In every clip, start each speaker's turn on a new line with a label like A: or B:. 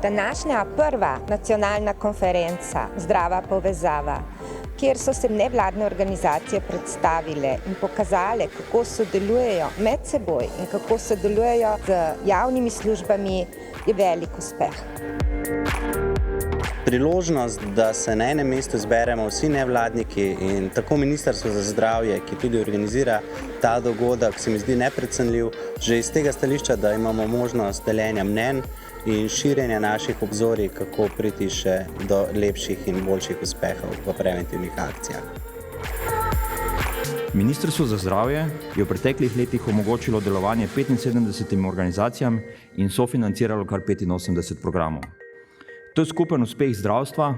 A: Današnja prva nacionalna konferenca Zdrava povezava, kjer so se nevladne organizacije predstavile in pokazale, kako sodelujejo med seboj in kako sodelujejo z javnimi službami, je velik uspeh.
B: Priložnost, da se na enem mestu zberemo vsi nevladniki in tako Ministrstvo za zdravje, ki tudi organizira ta dogodek, se mi zdi neprecenljiv, že iz tega stališča, da imamo možnost deljenja mnenj in širjenja naših obzorij, kako priti še do lepših in boljših uspehov v preventivnih akcijah.
C: Ministrstvo za zdravje je v preteklih letih omogočilo delovanje 75 organizacijam in sofinanciralo kar 85 programov. To je skupen uspeh zdravstva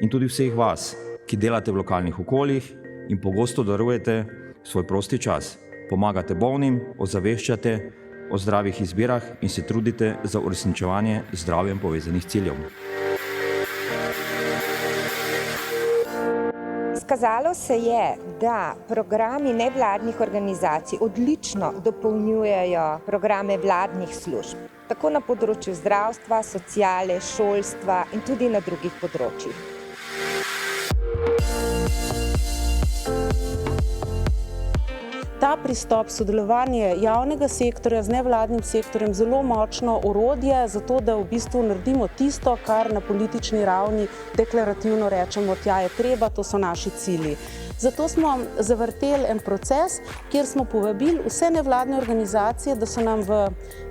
C: in tudi vseh vas, ki delate v lokalnih okoljih in pogosto darujete svoj prosti čas. Pomagate bolnim, ozaveščate o zdravih izbirah in se trudite za uresničevanje z zdravjem povezanih ciljev.
A: Izkazalo se je, da programi nevladnih organizacij odlično dopolnjujejo programe vladnih služb, tako na področju zdravstva, sociale, šolstva in tudi na drugih področjih.
D: Ta pristop, sodelovanje javnega sektorja z nevladnim sektorjem, zelo močno orodje za to, da v bistvu naredimo tisto, kar na politični ravni deklarativno rečemo, tja je treba, to so naši cilji. Zato smo zavrteli en proces, kjer smo povabili vse nevladne organizacije, da so nam v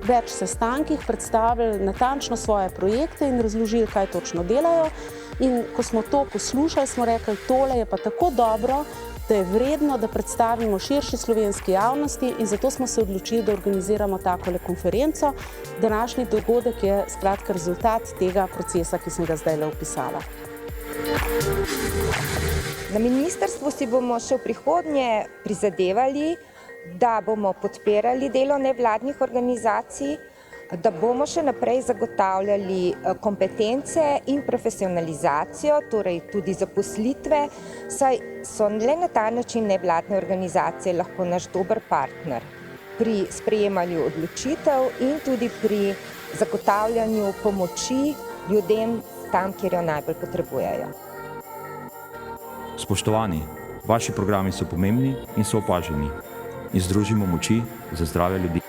D: več sestankih predstavili natančno svoje projekte in razložili, kaj točno delajo. In ko smo to poslušali, smo rekli, tole je pa tako dobro, da je vredno, da predstavimo širši slovenski javnosti in zato smo se odločili, da organiziramo takole konferenco. Današnji dogodek je skratka rezultat tega procesa, ki sem ga zdajle opisala.
A: Na ministrstvu si bomo še v prihodnje prizadevali, da bomo podpirali delo nevladnih organizacij, da bomo še naprej zagotavljali kompetence in profesionalizacijo, torej tudi zaposlitve, saj so le na ta način nevladne organizacije lahko naš dober partner pri sprejemanju odločitev in tudi pri zagotavljanju pomoči ljudem tam, kjer jo najbolj potrebujejo.
C: Spoštovani, vaši programi so pomembni in so opaženi in združimo moči za zdrave ljudi.